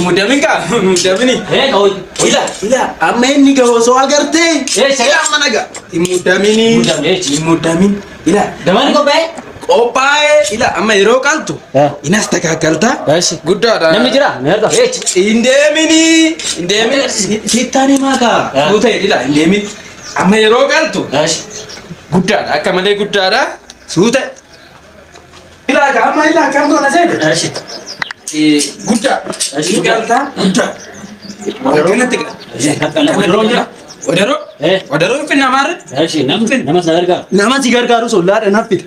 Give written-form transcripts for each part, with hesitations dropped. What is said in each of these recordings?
Mudamin ka? Mudamin ni? Kau Ila, amen ni kau so agarte. saya mana ga? Mudamin ni. Mudamin. Ila, Daman kau baik? Opae, ila amma iro kaltu. Inas takakalta. Gudda da. Namni jira? Merda. Indemini sitani maka. Buta ila indemini. Amma iro kaltu. Gudda da, akka male gudda da. Suuta. Ila kam do na sai. Gudda. Galta. Gudda. Wadana tiga. Wadaro fin namar. Nama sadarga. Nama sigar karu solar nafit.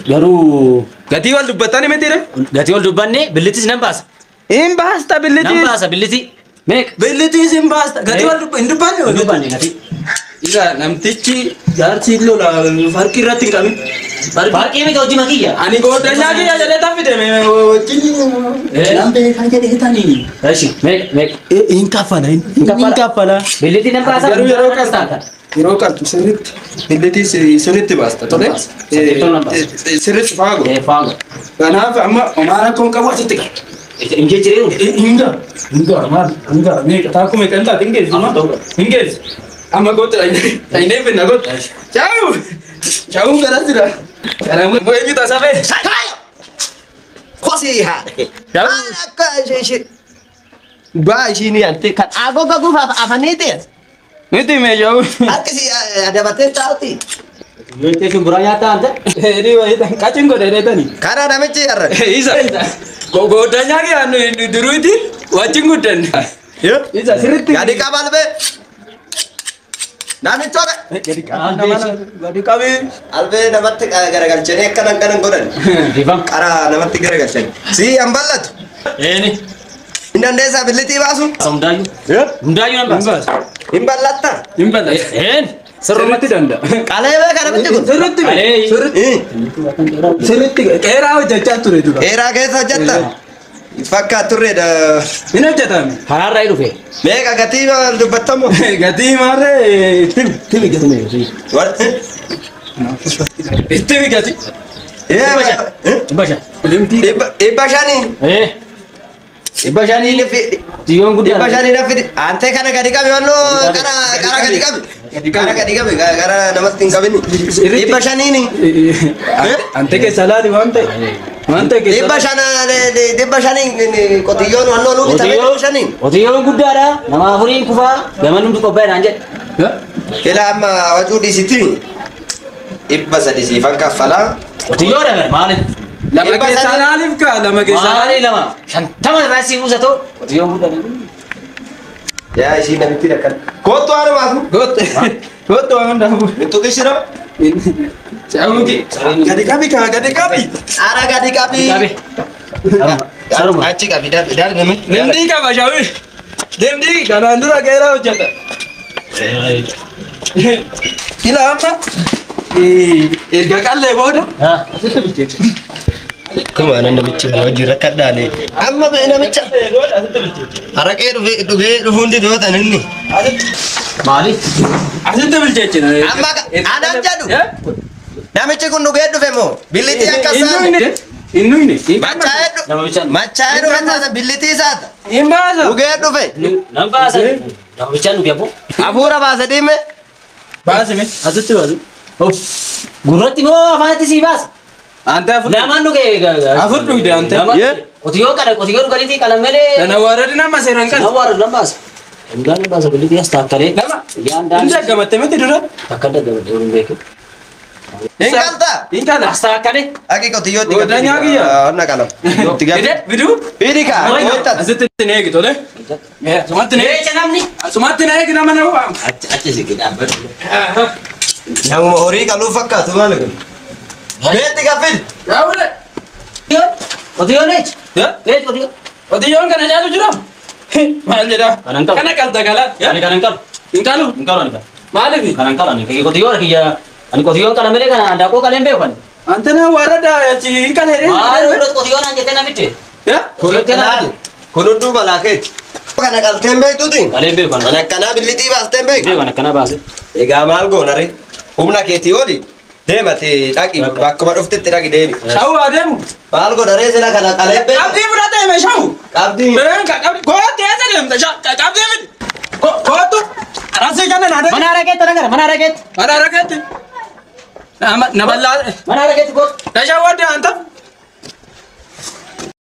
Garu Gati wal dubbatani metire? gati wal dubbanne billitis nan baasa. Imbasta billeti. Nan baasa billiti. Meek Billeti imbasta. Gati wal dubbanni. dubbanne gati. Ila namtichi garchi lola farki irratti hin qabin. Baaqee meeqa hojii makiyya? Ani goddanyaa kiyya jedhee taffide wajjin nambe kan jedhe tani. Meek In kaffala. billiti nan baasa. Garuu yeroo qaltu sirritti billeti sirritti baasta tole. Sirritti faago. Faago. Kanaaf amma omaara kun qabu asitti qaba. Inje jireu. Hinga maal hinga meeqa taakuma kan taate hingeessi. Amma goota dhaynee finna goota. Ciao garas jira. Kana mo eenyu tasafe? Kosi haadhe. Akka ishee baa ishiin yaante kan agoga gufa afanii ta'e. Miti me ciao. Akkasi adabatee taa'uti. Meeqee shumburaa nyaataa ante? Eri wayita kacin godhee tani. Karaa namichi yarra. Isa goddanyaa kiyya duruuti wajjin guddan. Isa sirritti. Gadi qabalbe. Namichi obe. Gadi qabi. Albee namatti garagalchanii akkanan godhan. Rifam. Karaa namatti garagalchanii. Si hamballatu. Eeni. Hin dandeessaa billitii baasu. Hundaayyuu nan baasa. Hin ballatta. Himbala. Sirritti danda'a. Qalee kana miti kun. Sirritti. Sirritti qeeraa hojjechaa ture dura. Eeraa keessa hojjetta. Fakkaat turreedha. Hin hojjetame. Karaarraa dhufe. Meeqa gatii dubbattamu. Gatii maarree timi gatame. Timi gati. Basha. Dhibba shanii. Dhibba shanii xiyyoon guddaa. Dhibba shanii na fidi. Ante kana gadi qabi wannoo kana gadi qabi. Kana gadi qabi gara namatti hin qabini. Dhibba shaniini. Ante keessa laali waan ta'e. Waan ta'e keessa. Dhibba shanii qotiyyoon wannoo nuuf bitame dhibba shaniin. Qotiyyoon guddaadha. Nama afuriin kufaa. Gaman hundi qophaa'e naan jedhe. Ila amma wacuu dhiisitti dhibba sadi siifan kaffalaa. Qotiyyoo dha maaliif? Lama keessa laaliif kaa lama keessa. Maali lama? Shantama irraa si buusa ta'u. Qotiyyoon guddaa. Yaa ishii namitti rakkan. Kootu haala maafu. Kootu waan daabu. Mintu kishira. Caamuki. Gadi qabi kaa gadi qabi. Ara gadi qabi. Saruma. Achi qabi dar nami. Demdii qaba shaawi. Demdii kanaan dura qeeraa hojjeta. Ila amma erga qallee booda. Asitti bilcheeti. Kuma namichi hojii rakkadhaale. Amma namicha. Haraqee dhugee dhufuun didootan inni. Maali? Asitti bilcheechina. Amma anaan jedhu. Namichi kun dhugee dhufe moo billitii akka isaati. Innuyne. Machaa'ee dhufe taata billitii isaata. Hin baasa. Dhugee dhufe. Nan baasa. Namichaan dhuge abbo. Hafuura baasa dhiime. Baasime. Asitti baasu. Gurratti moo afaanitti sii baasa? Ante afur. Lamaan dhuge. Afur dhugde ante. Qotiyyoo dhuganiiti qalan malee. Kana warreen nama seeran kan. Nama warra nan baasa. Hundaan nan baasa billitii as taakkalee. Nama. Inni daggamatte miti dura. Takka daggamatte hin beeku. Hin galta. Hin kana. As taakkalee. Aki qotiyyootti Godhanyaa kiyya. Onna qalam. Biduu. Bidi kaa. Asitti na eegi tole. Sumatti na eegi. Eecha namni. Sumatti na eegi nama na waam. Achi si gidaabbatu. Namuma horii qaluu fakkaatu maali kun? Beetti gaffin. Yaa'uule. Qotiyyoon eecha. Eecha qotiyyoo. Qotiyyoon kana nyaatu jira. Maal jedhaa? Kanan qabu. Kana qalta galaa. Ani kanan qabu. Hin qalu. Hin qabu ani qabu. Maaliif? Kanan qabu ani. Qotiyyoo kiyya. Ani qotiyyoon qala malee kana daakuu qaleen beeku ani. Ante na warra daayachi hin qalee. Maali fuudhas qotiyyoon aan jettee namitti. Kun hudduu balaa keeti. Kana qalteen beektuuti. Qaleen beeku ani. Kan akkanaa billitii baasteen beektu. Beeku ani akkana baase. Egaa maal goona ree? Humna keetii oli Deemati dhaqi bakkuma dhuftetti dhaqi deemi. Shawuu adeemu. Maal godharee sila kana qalebbee. Qabdii fudhatee mee shawuu. Qabdii. Kootti eessa deemta qabdii miti. Kootu. Rasii kana naadee. Mana rakeetti dhagara mana rakeetti. Mana rakeetti. Na bal'aa. Mana rakeetti koot. Dashaa wadde anta.